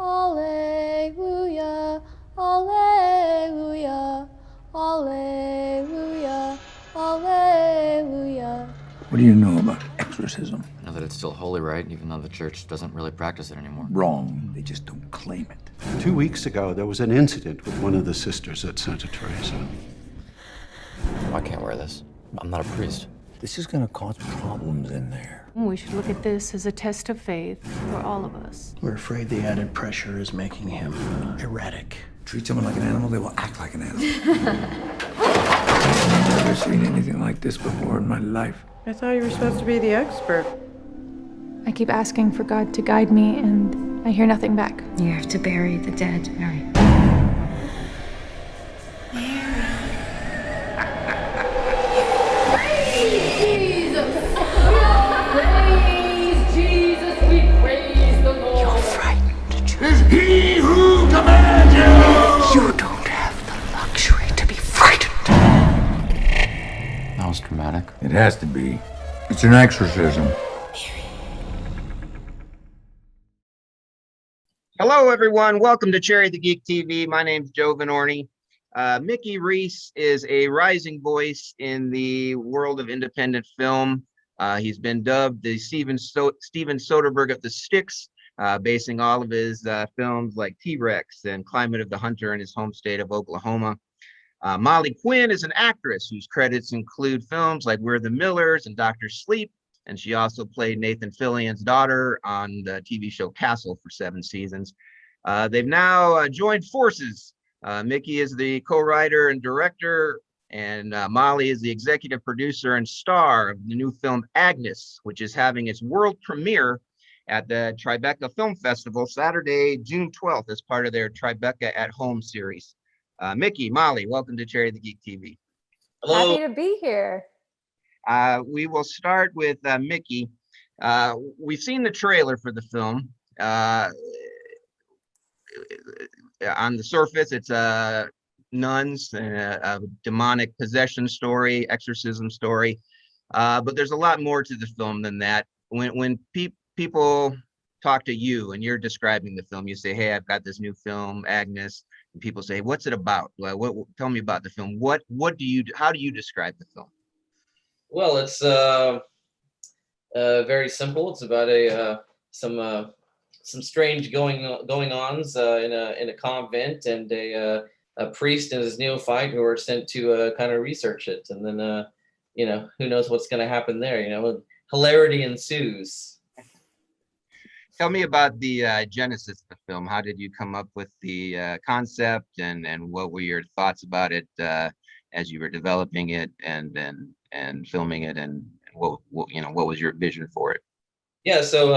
Alleluia, Alleluia, Alleluia, Alleluia. What do you know about exorcism? I know that it's still holy, right? Even though the church doesn't really practice it anymore. Wrong. They just don't claim it. 2 weeks ago, there was an incident with one of the sisters at Santa Teresa. I can't wear this. I'm not a priest. This is gonna cause problems in there. We should look at this as a test of faith for all of us. We're afraid the added pressure is making him erratic. Treat someone like an animal, they will act like an animal. I've never seen anything like this before in my life. I thought you were supposed to be the expert. I keep asking for God to guide me, and I hear nothing back. You have to bury the dead, Mary. He who commands you! You don't have the luxury to be frightened. That was dramatic. It has to be. It's an exorcism. Hello, everyone. Welcome to Cherry the Geek TV. My name's Joe Venorni. Mickey Reece is a rising voice in the world of independent film. He's been dubbed the Steven Soderbergh of the Sticks, basing all of his films like T-Rex and Climate of the Hunter in his home state of Oklahoma. Molly C.Quinn is an actress whose credits include films like We're the Millers and Dr. Sleep, and she also played Nathan Fillion's daughter on the TV show Castle for 7 seasons. They've now joined forces. Mickey is the co-writer and director, and Molly is the executive producer and star of the new film Agnes, which is having its world premiere at the Tribeca Film Festival Saturday, June 12th, as part of their Tribeca at Home series. Mickey, Molly, welcome to Cherry the Geek TV. Hello. Happy to be here. We will start with Mickey. We've seen the trailer for the film. On the surface, it's nuns, a demonic possession story, exorcism story. But there's a lot more to the film than that. When people talk to you and you're describing the film, you say, "Hey, I've got this new film, Agnes," and people say, "What's it about? Tell me about the film." How do you describe the film? Well, it's very simple. It's about some strange going-ons in a convent, and a priest and his neophyte who are sent to kind of research it, and then who knows what's going to happen there. Hilarity ensues. Tell me about the genesis of the film. How did you come up with the concept, and what were your thoughts about it as you were developing it and filming it, and what was your vision for it? Yeah, so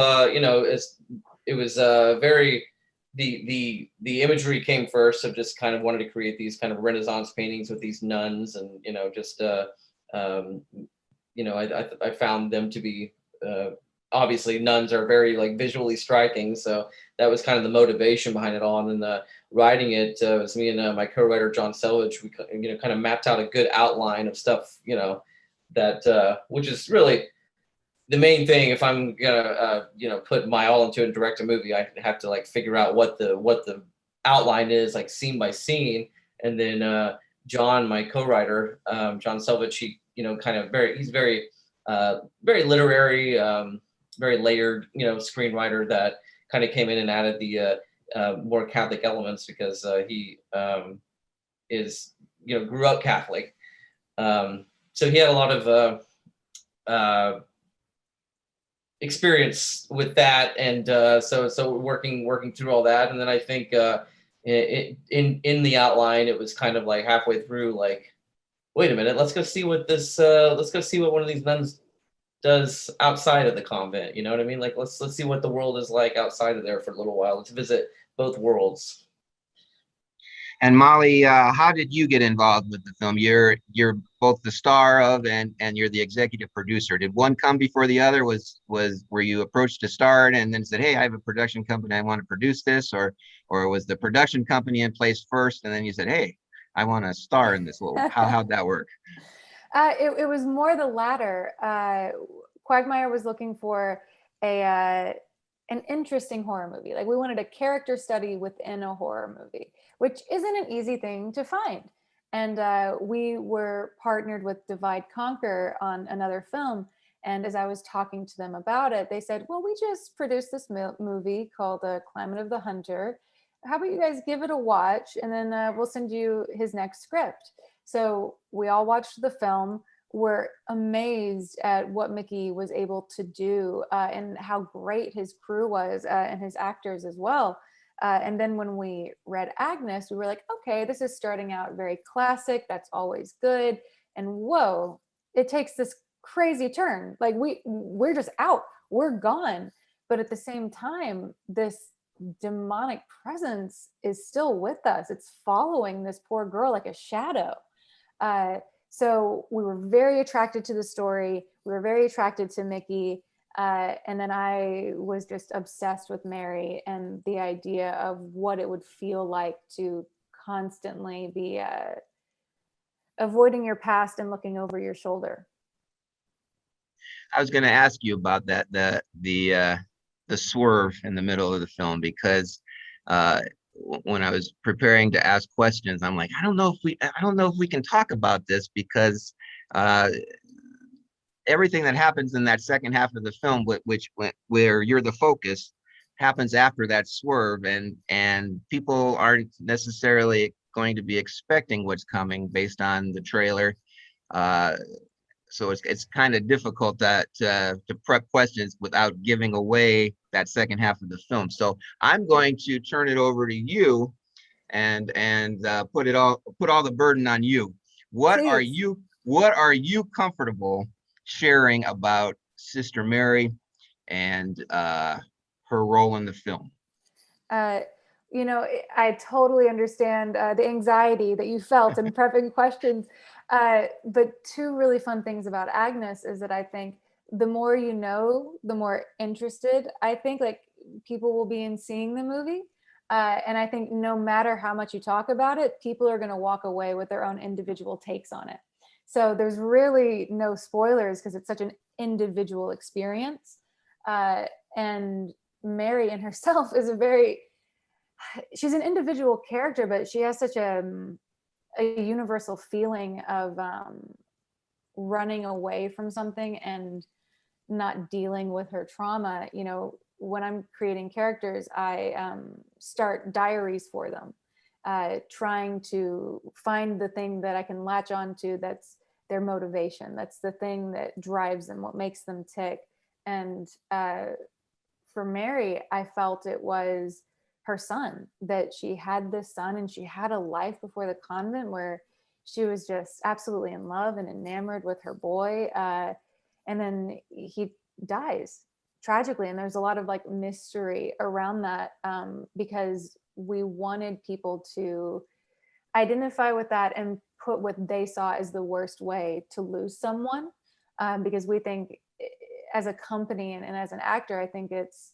it was very the imagery came first of just kind of wanted to create these kind of Renaissance paintings with these nuns, and I found them to be obviously nuns are very like visually striking, so that was kind of the motivation behind it all. And then writing it was me and my co-writer John Selvage. We kind of mapped out a good outline of stuff that which is really the main thing. If I'm gonna put my all into it and direct a movie, I have to like figure out what the outline is, like scene by scene. And then John, my co-writer, John Selvage, he he's very literary, very layered screenwriter that kind of came in and added the more Catholic elements, because he is grew up Catholic, so he had a lot of experience with that, and so working through all that. And then I think in the outline, it was kind of like halfway through, like, wait a minute, let's go see what one of these nuns does outside of the convent. You know what I mean? Like, let's see what the world is like outside of there for a little while. Let's visit both worlds. And Molly, how did you get involved with the film? You're both the star of and you're the executive producer. Did one come before the other? Were you approached to start and then said, "Hey, I have a production company, I want to produce this," or was the production company in place first and then you said, "Hey, I want to star in this"? How'd that work? It was more the latter. Quagmire was looking for a an interesting horror movie. Like we wanted a character study within a horror movie, which isn't an easy thing to find. And we were partnered with Divide Conquer on another film. And as I was talking to them about it, they said, well, we just produced this movie called Climate of the Hunter. How about you guys give it a watch, and then we'll send you his next script. So we all watched the film. We're amazed at what Mickey was able to do and how great his crew was and his actors as well. And then when we read Agnes, we were like, okay, this is starting out very classic. That's always good. And whoa, it takes this crazy turn. Like we're just out, we're gone. But at the same time, this demonic presence is still with us. It's following this poor girl like a shadow. So we were very attracted to the story. We were very attracted to Mickey. And then I was just obsessed with Mary and the idea of what it would feel like to constantly be avoiding your past and looking over your shoulder. I was going to ask you about that, the swerve in the middle of the film, because when I was preparing to ask questions, I'm like, I don't know if we can talk about this, because everything that happens in that second half of the film, where you're the focus, happens after that swerve, and people aren't necessarily going to be expecting what's coming based on the trailer. So it's kind of difficult to prep questions without giving away that second half of the film. So I'm going to turn it over to you and put all the burden on you. What are you comfortable sharing about Sister Mary and her role in the film? You know, I totally understand the anxiety that you felt in prepping questions. But two really fun things about Agnes is that I think the more you know, the more interested I think like people will be in seeing the movie. And I think no matter how much you talk about it, people are going to walk away with their own individual takes on it. So there's really no spoilers because it's such an individual experience. And Mary in herself is she's an individual character, but she has such a universal feeling of running away from something and not dealing with her trauma. You know, when I'm creating characters, I start diaries for them, trying to find the thing that I can latch onto that's their motivation. That's the thing that drives them, what makes them tick. And for Mary, I felt it was her son, that she had this son and she had a life before the convent where she was just absolutely in love and enamored with her boy. And then he dies tragically. And there's a lot of like mystery around that because we wanted people to identify with that and put what they saw as the worst way to lose someone. Because we think as a company and as an actor, I think it's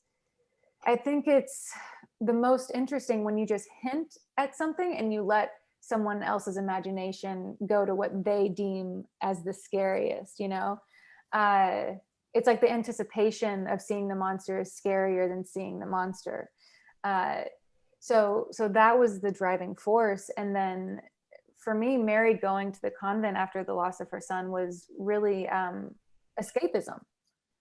the most interesting when you just hint at something and you let someone else's imagination go to what they deem as the scariest, you know? It's like the anticipation of seeing the monster is scarier than seeing the monster. So that was the driving force. And then for me, Mary going to the convent after the loss of her son was really escapism.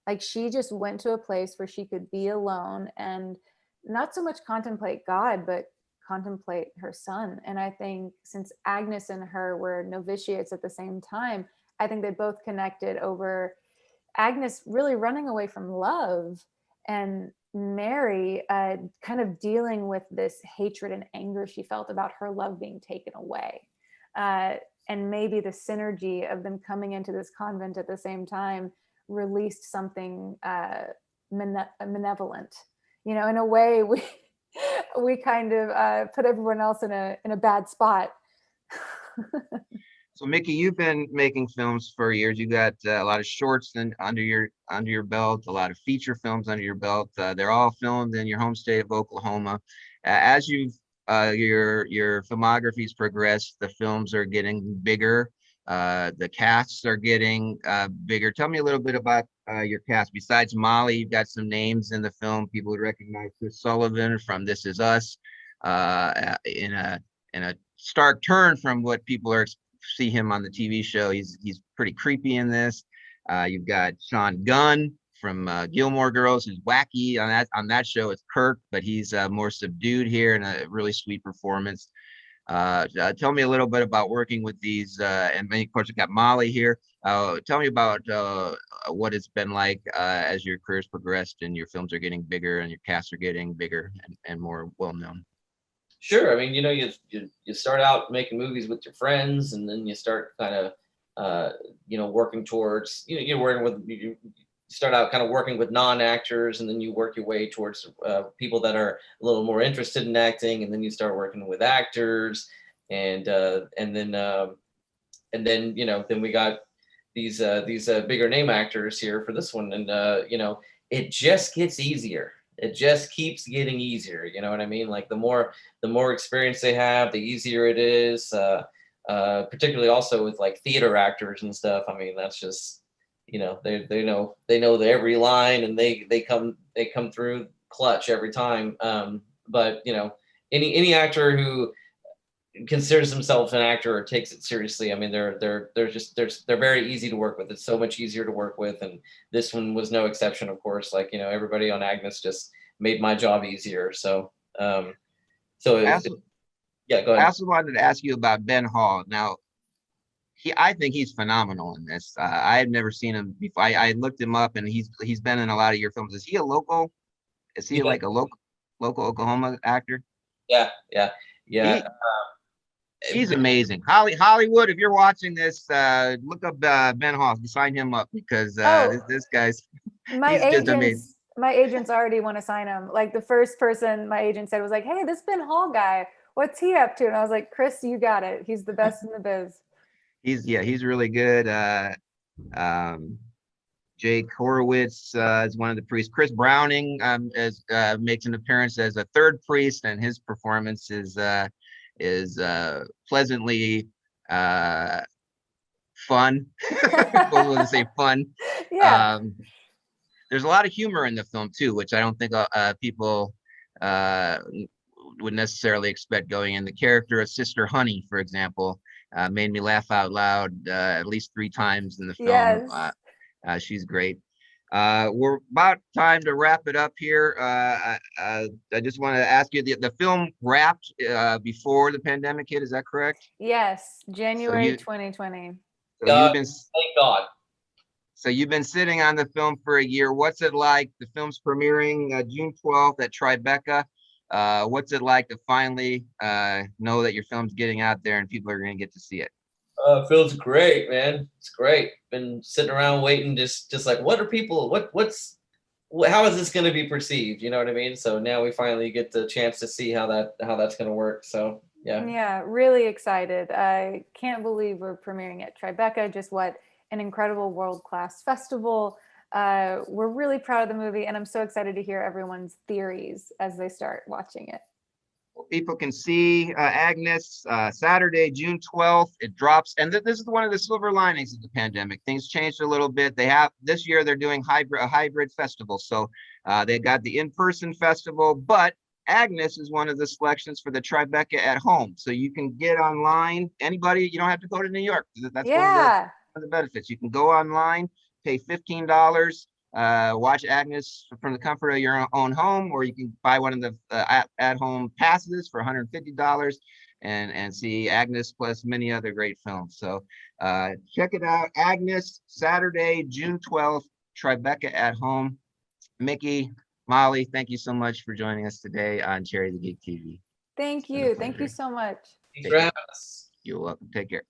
Like she just went to a place where she could be alone and not so much contemplate God, but contemplate her son. And I think since Agnes and her were novitiates at the same time, I think they both connected over Agnes really running away from love and Mary kind of dealing with this hatred and anger she felt about her love being taken away. And maybe the synergy of them coming into this convent at the same time released something benevolent. You know, in a way, we kind of put everyone else in a bad spot. So Mickey, you've been making films for years. You got a lot of shorts under your belt, a lot of feature films under your belt. They're all filmed in your home state of Oklahoma. As your filmography's progressed, the films are getting bigger. The casts are getting bigger. Tell me a little bit about your cast. Besides Molly, you've got some names in the film. People would recognize Chris Sullivan from This Is Us, in a stark turn from what people see him on the TV show. He's pretty creepy in this. You've got Sean Gunn from Gilmore Girls, who's wacky on that show. It's Kirk, but he's more subdued here, and a really sweet performance. Tell me a little bit about working with these, and of course, we've got Molly here. Tell me about what it's been like as your careers progressed and your films are getting bigger and your casts are getting bigger and more well known. Sure. I mean, you start out making movies with your friends, and then you start kind of, working towards, you start out kind of working with non-actors, and then you work your way towards people that are a little more interested in acting, and then you start working with actors, and then we got these bigger name actors here for this one, and it just gets easier. It just keeps getting easier. You know what I mean? Like the more experience they have, the easier it is. Particularly also with like theater actors and stuff. I mean, that's just, they know every line, and they come through clutch every time. But any actor who considers himself an actor or takes it seriously, I mean, they're very easy to work with. It's so much easier to work with, and this one was no exception, of course. Like, everybody on Agnes just made my job easier. So yeah, go ahead. I also wanted to ask you about Ben Hall. Now, I think he's phenomenal in this. I had never seen him before. I looked him up, and he's been in a lot of your films. Is he a local? Is he like a local Oklahoma actor? Yeah. He's amazing. Hollywood, if you're watching this, look up Ben Hall. Sign him up, because this guy's just amazing. My agents already want to sign him. Like the first person my agent said was like, "Hey, this Ben Hall guy, what's he up to?" And I was like, "Chris, you got it. He's the best in the biz." He's really good. Jake Horowitz is one of the priests. Chris Browning makes an appearance as a third priest, and his performance is pleasantly fun. We'll say fun. Yeah. There's a lot of humor in the film too, which I don't think people would necessarily expect going in. The character of Sister Honey, for example, made me laugh out loud at least 3 times in the film. Yes. She's great. We're about time to wrap it up here. I just want to ask you, the film wrapped before the pandemic hit, is that correct? Yes, January 2020. Thank God. So you've been sitting on the film for a year. What's it like? The film's premiering June 12th at Tribeca. What's it like to finally know that your film's getting out there and people are going to get to see it? It feels great, man. It's great. Been sitting around waiting, just like, what are people? How is this going to be perceived? You know what I mean? So now we finally get the chance to see how that's going to work. So yeah. Yeah, really excited. I can't believe we're premiering at Tribeca. Just what an incredible world-class festival. We're really proud of the movie, and I'm so excited to hear everyone's theories as they start watching it. People can see Agnes Saturday, June 12th. It drops, and this is one of the silver linings of the pandemic. Things changed a little bit. This year they're doing a hybrid festival. So they got the in-person festival, but Agnes is one of the selections for the Tribeca at home. So you can get online. Anybody, you don't have to go to New York. That's one of the benefits. You can go online, pay $15. Watch Agnes from the comfort of your own home, or you can buy one of the at-home passes for $150 and see Agnes plus many other great films. So check it out. Agnes, Saturday, June 12th, Tribeca at home. Mickey, Molly, thank you so much for joining us today on Cherry the Geek TV. Thank you. Thank you so much. Thanks for having us. You're welcome. Take care.